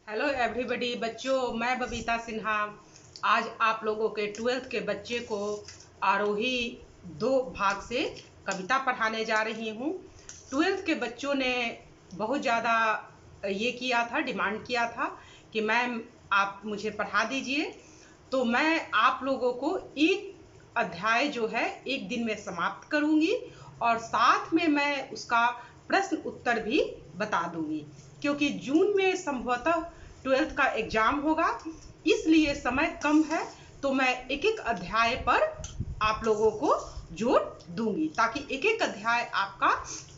Hello everybody बच्चों, मैं बबीता सिन्हा आज आप लोगों के 12th के बच्चे को आरोही 2 भाग से कविता पढ़ाने जा रही हूँ। 12th के बच्चों ने बहुत ज़्यादा ये किया था, डिमांड किया था कि मैम आप मुझे पढ़ा दीजिए। तो मैं आप लोगों को एक अध्याय जो है एक दिन में समाप्त करूँगी और साथ में मैं उसका प्रश्न उत्तर भी बता दूंगी, क्योंकि जून में संभवतः 12th का एग्जाम होगा, इसलिए समय कम है। तो मैं एक एक अध्याय पर आप लोगों को जोड़ दूंगी ताकि एक एक अध्याय आपका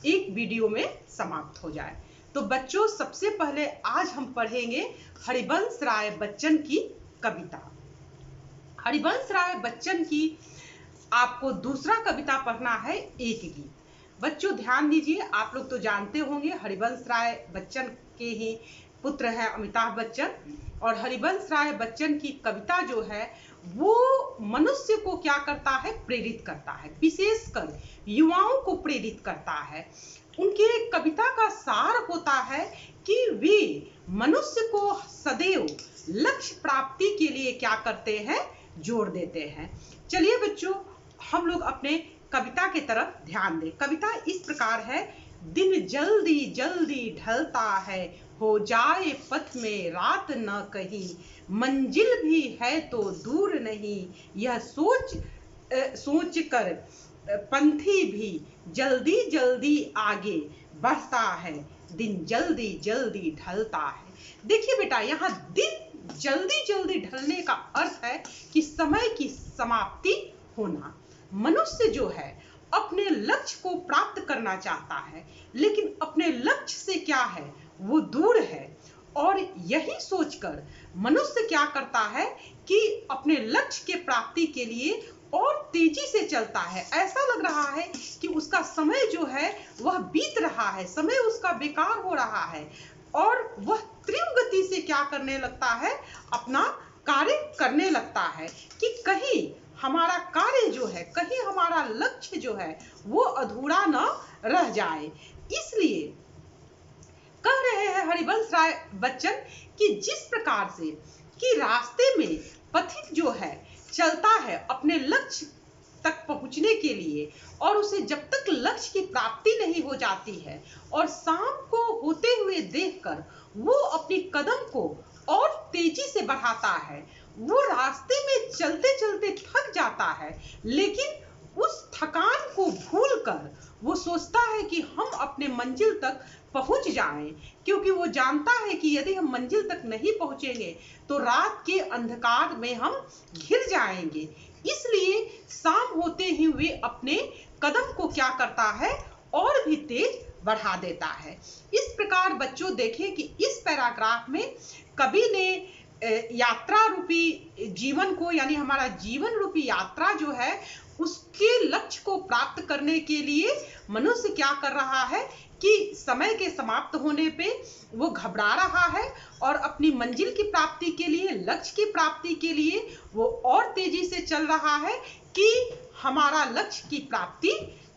एक वीडियो में समाप्त हो जाए। तो बच्चों, सबसे पहले आज हम पढ़ेंगे हरिवंश राय बच्चन की कविता। हरिवंश राय बच्चन की आपको दूसरा कविता पढ़ना है, एक गीत। बच्चों ध्यान दीजिए, आप लोग तो जानते होंगे हरिवंश राय बच्चन के ही पुत्र हैं अमिताभ बच्चन। और हरिवंश राय बच्चन की कविता जो है वो मनुष्य को क्या करता है, प्रेरित करता है, विशेषकर युवाओं को प्रेरित करता है। उनके कविता का सार होता है कि वे मनुष्य को सदैव लक्ष्य प्राप्ति के लिए क्या करते हैं, जोड़ देते हैं। चलिए बच्चों, हम लोग अपने कविता की तरफ ध्यान दें। कविता इस प्रकार है। दिन जल्दी जल्दी ढलता है, हो जाए पथ में रात न कहीं, मंजिल भी है तो दूर नहीं, यह सोच कर पंथी भी जल्दी जल्दी आगे बढ़ता है, दिन जल्दी जल्दी ढलता है। देखिए बेटा, यहाँ दिन जल्दी जल्दी ढलने का अर्थ है कि समय की समाप्ति होना। मनुष्य जो है अपने लक्ष्य को प्राप्त करना चाहता है, लेकिन अपने लक्ष्य से क्या है, वो दूर है। और यही सोचकर मनुष्य क्या करता है कि अपने लक्ष्य के प्राप्ति के लिए और तेजी से चलता है। ऐसा लग रहा है कि उसका समय जो है वह बीत रहा है, समय उसका बेकार हो रहा है, और वह तीव्र गति से क्या करने लगता है, अपना कार्य करने लगता है कि कहीं हमारा कार्य जो है, कहीं हमारा लक्ष्य जो है वो अधूरा न रह जाए। इसलिए कह रहे हैं हरिवंश राय बच्चन कि जिस प्रकार से कि रास्ते में पथिक जो है चलता है अपने लक्ष्य तक पहुंचने के लिए, और उसे जब तक लक्ष्य की प्राप्ति नहीं हो जाती है और शाम को होते हुए देखकर वो अपनी कदम को और तेजी से बढ़ाता है, वो रास्ते में चलते चलते थक जाता है, लेकिन उस थकान को भूलकर वो सोचता है कि हम अपने मंजिल तक पहुंच जाएं, क्योंकि वो जानता है कि यदि हम मंजिल तक नहीं पहुंचेंगे तो रात के अंधकार में हम घिर जाएंगे। इसलिए शाम होते ही वे अपने कदम को क्या करता है, और भी तेज बढ़ा देता है। इस प्रकार बच्चों देखें कि इस पैराग्राफ में कवि ने यात्रा रूपी जीवन को, यानी हमारा जीवन रूपी यात्रा जो है उसके लक्ष्य को प्राप्त करने के लिए मनुष्य क्या कर रहा है कि समय के समाप्त होने पे वो घबरा रहा है, और अपनी मंजिल की प्राप्ति के लिए, लक्ष्य की प्राप्ति के लिए वो और तेजी से चल रहा है कि हमारा लक्ष्य की प्राप्ति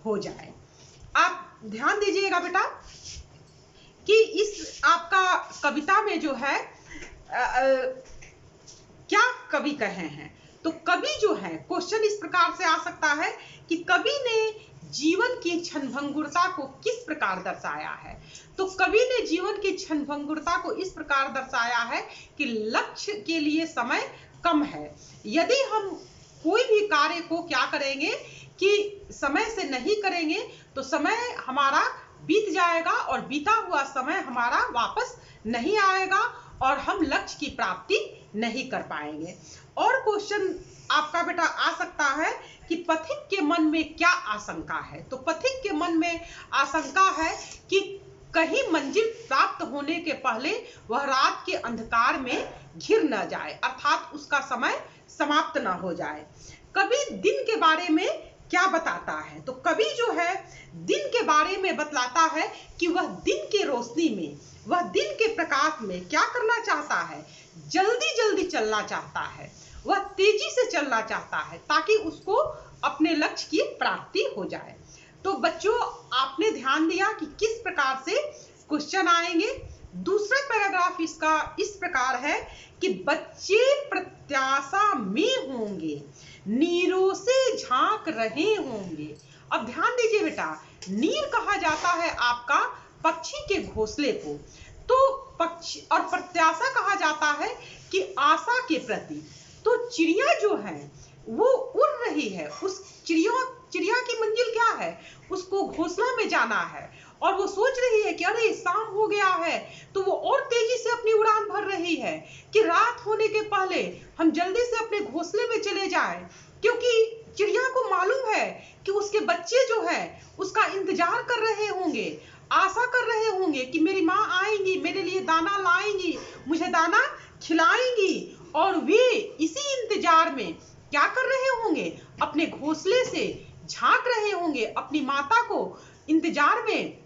हो जाए। आप ध्यान दीजिएगा बेटा कि इस आपका कविता में जो है क्या कवि कहे हैं। तो कवि जो है, क्वेश्चन इस प्रकार से आ सकता है कि कवि ने जीवन की क्षणभंगुरता को किस प्रकार दर्शाया है। तो कवि ने जीवन की क्षणभंगुरता को इस प्रकार दर्शाया है कि लक्ष्य के लिए समय कम है। यदि हम कोई भी कार्य को क्या करेंगे कि समय से नहीं करेंगे तो समय हमारा बीत जाएगा, और बीता हुआ समय हमारा वापस नहीं आएगा और हम लक्ष्य की प्राप्ति नहीं कर पाएंगे। और क्वेश्चन आपका बेटा आ सकता है कि पथिक के मन में क्या आशंका है। तो पथिक के मन में आशंका है कि कहीं मंजिल प्राप्त होने के पहले वह रात के अंधकार में घिर न जाए, अर्थात उसका समय समाप्त न हो जाए। कवि दिन के बारे में क्या बताता है। तो कवि जो है दिन के बारे में बतलाता है कि वह दिन के रोशनी में, वह दिन के प्रकाश में क्या करना चाहता है, जल्दी जल्दी चलना चाहता है, वह तेजी से चलना चाहता है ताकि उसको अपने लक्ष्य की प्राप्ति हो जाए। तो बच्चों, आपने ध्यान दिया कि किस प्रकार से क्वेश्चन आएंगे। दूसरा पैराग्राफ इसका इस प्रकार है कि बच्चे प्रत्याशा में होंगे, नीरों से झांक रहे होंगे। अब ध्यान दीजिए बेटा, नीर कहा जाता है आपका पक्षी के घोंसले को, तो पक्षी और प्रत्याशा कहा जाता है कि आशा के प्रति। तो चिड़िया जो है वो उड़ रही है, उस चिड़िया की मंजिल क्या है, उसको घोंसला में जाना है और वो सोच रही है कि अरे शाम हो गया है, तो वो और तेजी से अपनी उड़ान भर रही है कि रात होने के पहले हम जल्दी से अपने घोंसले में चले जाएं, क्योंकि चिड़िया को मालूम है कि उसके बच्चे जो है उसका इंतजार कर रहे होंगे, आशा कर रहे होंगे कि मेरी माँ आएंगी, मेरे लिए दाना लाएंगी, मुझे दाना खिलाएंगी, और वे इसी इंतजार में क्या कर रहे होंगे, अपने घोंसले से झांक रहे होंगे, अपनी माता को इंतजार में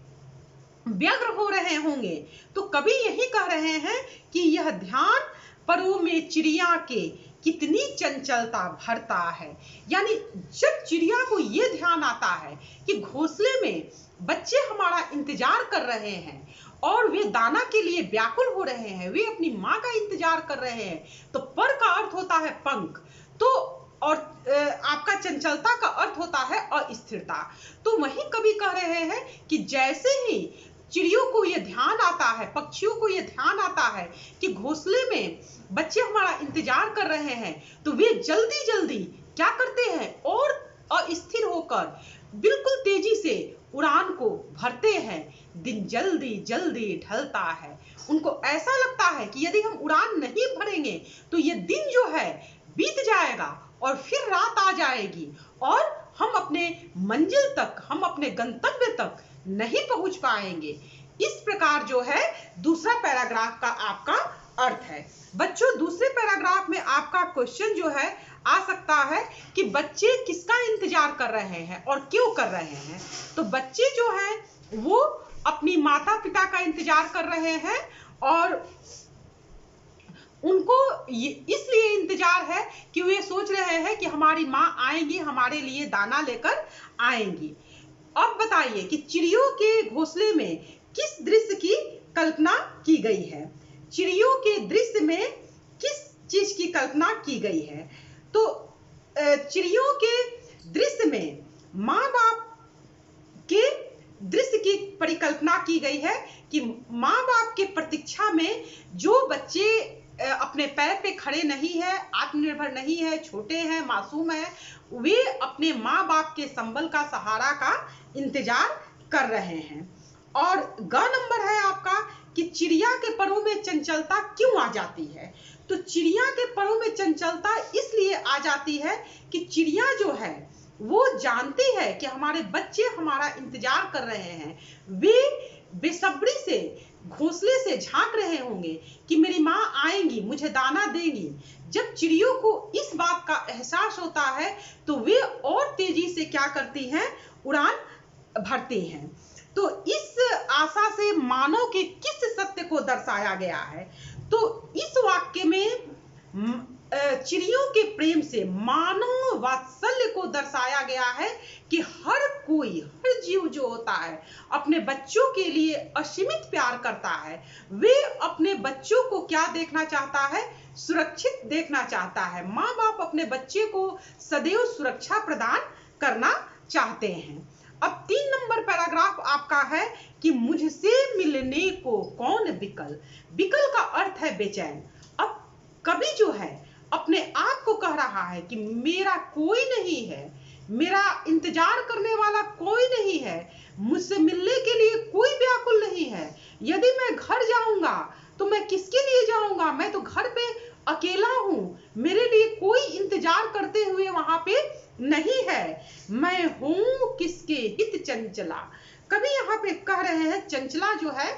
व्यग्र हो रहे होंगे। तो कवि यही कह रहे हैं कि यह ध्यान परों में चिड़िया के कितनी चंचलता भरता है। यानी जब चिड़िया को ये ध्यान आता है कि घोंसले में बच्चे हमारा इंतजार कर रहे हैं और वे दाना के लिए व्याकुल हो रहे हैं, वे अपनी माँ का इंतजार कर रहे हैं, तो पर का अर्थ होता है पंख, तो और आपका चंचलता का अर्थ होता है अस्थिरता। तो वही कवि कह रहे हैं कि जैसे ही चिड़ियों को यह ध्यान आता है, पक्षियों को यह ध्यान आता है कि घोंसले में बच्चे हमारा इंतजार कर रहे हैं, तो वे जल्दी जल्दी क्या करते हैं और अस्थिर होकर बिल्कुल तेजी से उड़ान को भरते हैं। दिन जल्दी जल्दी ढलता है, उनको ऐसा लगता है कि यदि हम उड़ान नहीं भरेंगे तो ये दिन जो है बीत जाएगा और फिर रात आ जाएगी और हम अपने मंजिल तक, हम अपने गंतव्य तक नहीं पहुंच पाएंगे। इस प्रकार जो है दूसरा पैराग्राफ का आपका अर्थ है। बच्चों, दूसरे पैराग्राफ में आपका क्वेश्चन जो है आ सकता है कि बच्चे किसका इंतजार कर रहे हैं और क्यों कर रहे हैं। तो बच्चे जो हैं वो अपनी माता पिता का इंतजार कर रहे हैं और उनको इसलिए इंतजार है कि वे सोच रहे हैं कि हमारी माँ आएंगी, हमारे लिए दाना लेकर आएंगी। अब बताइए कि चिड़ियों के घोंसले में किस दृश्य की कल्पना की गई है। चिड़ियों के दृश्य में किस चीज की कल्पना की गई है। तो चिड़ियों के दृश्य में माँ बाप के दृश्य की परिकल्पना की गई है कि माँ बाप के प्रतीक्षा में जो बच्चे अपने पैर पे खड़े नहीं है, आत्मनिर्भर नहीं है, छोटे हैं, मासूम हैं, वे अपने माँ बाप के संबल का, सहारा का इंतजार कर रहे हैं। और ग नंबर है आपका कि चिड़िया के परों में चंचलता क्यों आ जाती है। तो चिड़िया के परों में चंचलता इसलिए आ जाती है कि चिड़िया जो है वो जानती है कि हमारे बच्चे हमारा इंतजार कर रहे हैं, वे बेसब्री से घोंसले से झांक रहे होंगे कि मेरी माँ आएंगी, मुझे दाना देंगी। जब चिड़ियों को इस बात का एहसास होता है तो वे और तेजी से क्या करती हैं, उड़ान भरती हैं। तो इस आशा से मानव के किस सत्य को दर्शाया गया है। तो इस वाक्य में चिड़ियों के प्रेम से मानव वात्सल्य को दर्शाया गया है कि हर कोई, हर जीव जो होता है अपने बच्चों के लिए असीमित प्यार करता है। वे अपने बच्चों को क्या देखना चाहता है, सुरक्षित देखना चाहता है। माँ बाप अपने बच्चे को सदैव सुरक्षा प्रदान करना चाहते हैं। अब 3 नंबर पैराग्राफ आपका है कि मुझसे मिलने को कौन बिकल। बिकल का अर्थ है बेचैन। अब कवि जो है अपने आप को कह रहा है कि मेरा कोई नहीं है, मेरा इंतजार करने वाला कोई नहीं है, मुझसे मिलने के लिए कोई व्याकुल नहीं है। यदि मैं घर जाऊंगा तो मैं किसके लिए जाऊंगा, मैं तो घर पे अकेला हूँ, मेरे लिए कोई इंतजार करते हुए वहां पे नहीं है, मैं हूं किसके हित चंचला। कवि यहाँ पे कह रहे हैं चंचला जो है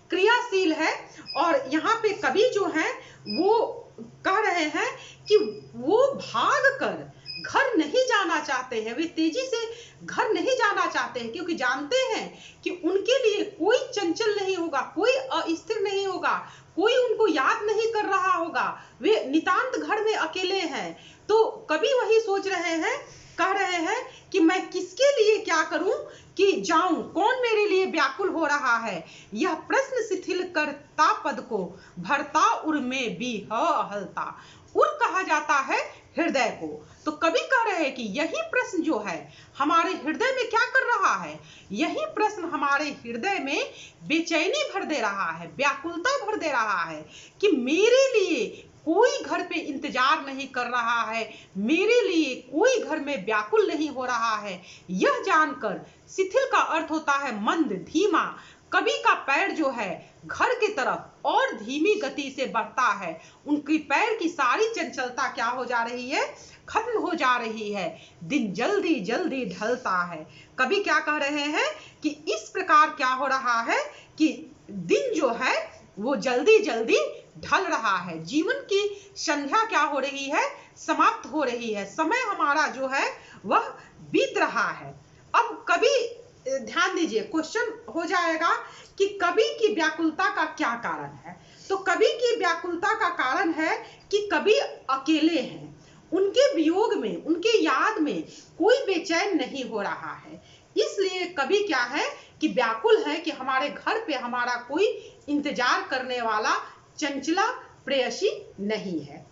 क्रियाशील है, और यहाँ पे कवि जो है वो कह रहे हैं कि वो भाग कर घर नहीं जाना चाहते हैं, वे तेजी से घर नहीं जाना चाहते हैं, क्योंकि जानते हैं कि उनके लिए कोई चंचल नहीं होगा, कोई अस्थिर नहीं होगा, कोई उनको याद नहीं कर रहा होगा, वे नितांत घर में अकेले हैं। तो कवि वही सोच रहे हैं कह रहे हैं कि मैं किसके लिए क्या करूं कि जाऊं, कौन मेरे लिए व्याकुल हो रहा है, यह प्रश्न शिथिल करता पद को, भरता उर में भी हलता। उर कहा जाता है हृदय को। तो कवि कह रहे हैं कि यही प्रश्न जो है हमारे हृदय में क्या कर रहा है, यही प्रश्न हमारे हृदय में बेचैनी भर दे रहा है, व्याकुलता भर दे रहा है कि मेरे लिए कोई घर पे इंतजार नहीं कर रहा है, मेरे लिए कोई घर में व्याकुल नहीं हो रहा है। यह जानकर, शिथिल का अर्थ होता है मंद, धीमा। कवि का पैर जो है घर की तरफ और धीमी गति से बढ़ता है, उनकी पैर की सारी चंचलता क्या हो जा रही है, खत्म हो जा रही है। दिन जल्दी जल्दी ढलता है। कवि क्या कह रहे हैं कि इस प्रकार क्या हो रहा है कि दिन जो है वो जल्दी जल्दी ढल रहा है, जीवन की संध्या क्या हो रही है, समाप्त हो रही है, समय हमारा जो है वह बीत रहा है। अब कवि, ध्यान दीजिए, क्वेश्चन हो जाएगा कि कवि की व्याकुलता का क्या कारण है। तो कवि की व्याकुलता का कारण है कि कवि अकेले हैं, उनके वियोग में, उनके याद में कोई बेचैन नहीं हो रहा है, इसलिए कवि क्या है कि व्याकुल है कि हमारे घर पे हमारा कोई इंतजार करने वाला चंचला प्रेयसी नहीं है।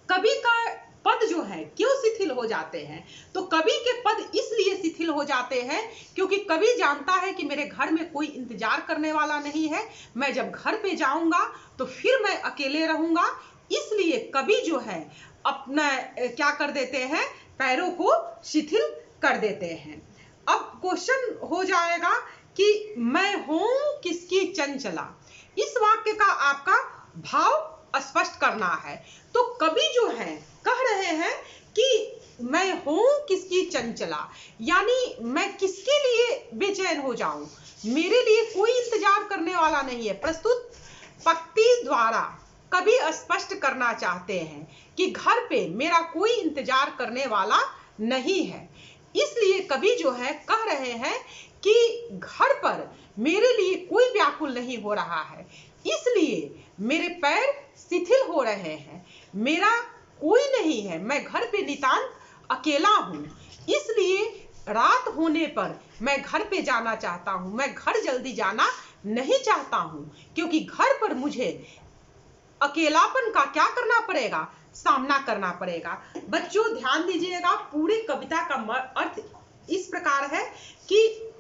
कवि का पद जो है क्यों शिथिल हो जाते हैं, तो कवि के पद इसलिए शिथिल हो जाते हैं क्योंकि कवि जानता है कि मेरे घर में कोई इंतजार करने वाला नहीं है, मैं जब घर पे जाऊंगा तो फिर मैं अकेले रहूंगा, इसलिए कवि जो है अपना क्या कर देते हैं, पैरों को शिथिल कर देते हैं। अब क्वेश्चन हो जाएगा कि मैं हूं किसकी चंचला, इस वाक्य का आपका भाव स्पष्ट करना है। तो कवि जो है कह रहे हैं कि मैं हूं किसकी चंचला, यानी मैं किसके लिए बेचैन हो जाऊं, मेरे लिए कोई इंतजार करने वाला नहीं है। प्रस्तुत पंक्ति द्वारा कवि स्पष्ट करना चाहते हैं कि घर पे मेरा कोई इंतजार करने वाला नहीं है, इसलिए कवि जो है कह रहे हैं कि घर पर मेरे लिए कोई व्याकुल नहीं हो रहा है, इसलिए मेरे पैर शिथिल हो रहे हैं, मेरा कोई नहीं है, मैं घर पे नितांत अकेला हूं, इसलिए रात होने पर मैं घर पे जाना चाहता हूं, मैं घर जल्दी जाना नहीं चाहता हूं, क्योंकि घर पर मुझे अकेलापन का क्या करना पड़ेगा, सामना करना पड़ेगा। बच्चों ध्यान दीजिएगा, पूरी कविता का अर्थ इस प्रकार है कि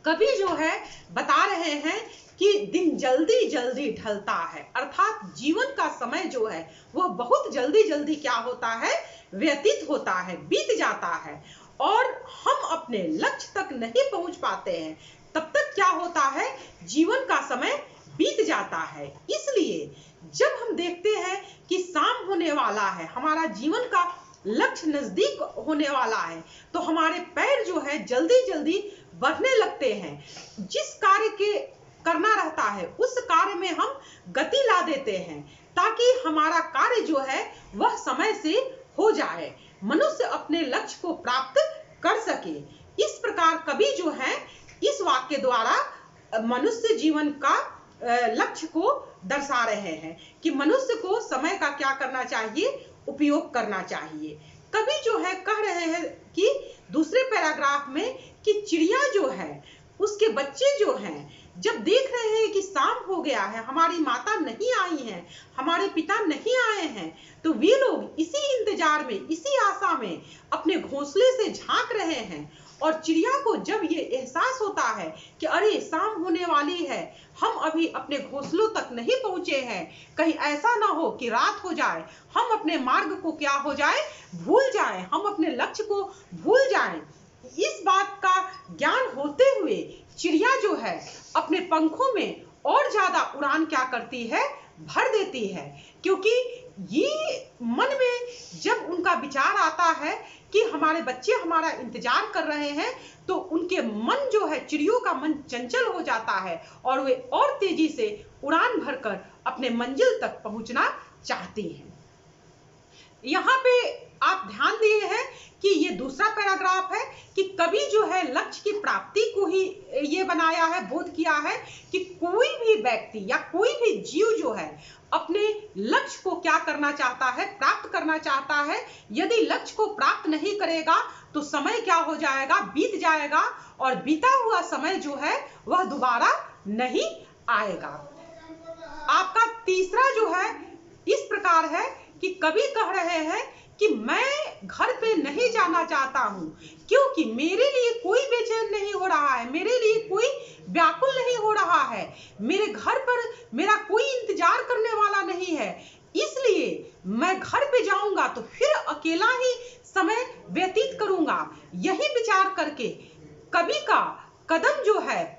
कवि जो है बता रहे हैं कि दिन जल्दी जल्दी ढलता है, अर्थात जीवन का समय जो है वह बहुत जल्दी जल्दी क्या होता है, व्यतीत होता है, बीत जाता है, और हम अपने लक्ष्य तक नहीं पहुंच पाते हैं, तब तक क्या होता है, जीवन का समय बीत जाता है। इसलिए जब हम देखते हैं कि शाम होने वाला है, हमारा जीवन का लक्ष्य नजदीक होने वाला है, तो हमारे पैर जो है जल्दी जल्दी बढ़ने लगते हैं, जिस कार्य के करना रहता है उस कार्य में हम गति ला देते हैं, ताकि हमारा कार्य जो है वह समय से हो जाए, मनुष्य अपने लक्ष्य को प्राप्त कर सके। इस प्रकार कवि जो है इस वाक्य द्वारा मनुष्य जीवन का लक्ष्य को दर्शा रहे हैं कि मनुष्य को समय का क्या करना चाहिए, उपयोग करना चाहिए। कवि जो है कह रहे हैं कि दूसरे पैराग्राफ में कि चिड़िया जो है उसके बच्चे जो हैं जब देख रहे हैं कि शाम हो गया है, हमारी माता नहीं आई है, हमारे पिता नहीं आए हैं, तो वे लोग इसी इंतजार में, इसी आशा में अपने घोंसले से झांक रहे हैं, और चिड़िया को जब ये एहसास होता है कि अरे शाम होने वाली है, हम अभी अपने घोंसलों तक नहीं पहुंचे हैं, कहीं ऐसा ना हो कि रात हो जाए, हम अपने मार्ग को क्या हो जाए, भूल जाएं, हम अपने लक्ष्य को भूल जाएं, इस बात का ज्ञान होते हुए चिड़िया जो है अपने पंखों में और ज्यादा उड़ान क्या करती है, भर देती है, क्योंकि ये मन में जब उनका विचार आता है कि हमारे बच्चे हमारा इंतजार कर रहे हैं, तो उनके मन जो है, चिड़ियों का मन चंचल हो जाता है और वे और तेजी से उड़ान भरकर अपने मंजिल तक पहुंचना चाहती हैं। यहाँ पे आप ध्यान दिए हैं कि ये दूसरा पैराग्राफ है कि कवि जो है लक्ष्य की प्राप्ति को ही ये बनाया है, बोध किया है कि कोई भी व्यक्ति या कोई भी जीव जो है अपने लक्ष्य को क्या करना चाहता है, प्राप्त करना चाहता है। यदि लक्ष्य को प्राप्त नहीं करेगा तो समय क्या हो जाएगा, बीत जाएगा, और बीता हुआ समय जो है वह दोबारा नहीं आएगा। आपका तीसरा जो है इस प्रकार है कि कवि कह रहे हैं कि मैं घर पे नहीं जाना चाहता हूं क्योंकि मेरे लिए कोई बेचैन नहीं हो रहा है, मेरे लिए कोई व्याकुल नहीं हो रहा है, मेरे घर पर मेरा कोई इंतजार करने वाला नहीं है, इसलिए मैं घर पे जाऊंगा तो फिर अकेला ही समय व्यतीत करूंगा। यही विचार करके कवि का कदम जो है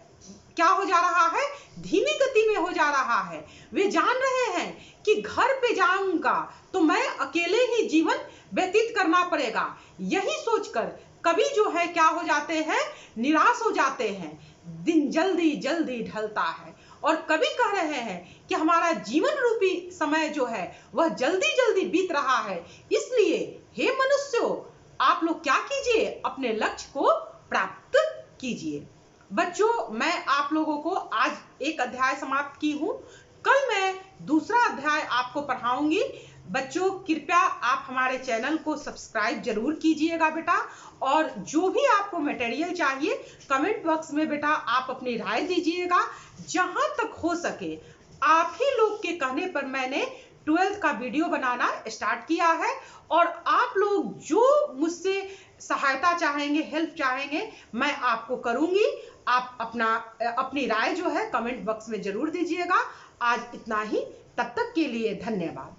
क्या हो जा रहा है, धीमी गति में हो जा रहा है। वे जान रहे हैं कि घर पे जाऊंगा तो मैं अकेले ही जीवन व्यतीत करना पड़ेगा। यही सोचकर कवि जो है क्या हो जाते हैं, निराश हो जाते हैं। दिन जल्दी जल्दी ढलता है और कवि कह रहे हैं कि हमारा जीवन रूपी समय जो है वह जल्दी जल्दी बीत रहा है, इसलिए हे मनुष्यों आप लोग क्या कीजिए, अपने लक्ष्य को प्राप्त कीजिए। बच्चों, मैं आप लोगों को आज एक अध्याय समाप्त की हूँ, कल मैं दूसरा अध्याय आपको पढ़ाऊंगी। बच्चों कृपया आप हमारे चैनल को सब्सक्राइब जरूर कीजिएगा बेटा, और जो भी आपको मटेरियल चाहिए कमेंट बॉक्स में बेटा आप अपनी राय दीजिएगा। जहां तक हो सके आप ही लोग के कहने पर मैंने 12th का वीडियो बनाना स्टार्ट किया है, और आप लोग जो मुझसे सहायता चाहेंगे, हेल्प चाहेंगे, मैं आपको करूंगी। आप अपनी राय जो है कमेंट बॉक्स में जरूर दीजिएगा। आज इतना ही, तब तक के लिए धन्यवाद।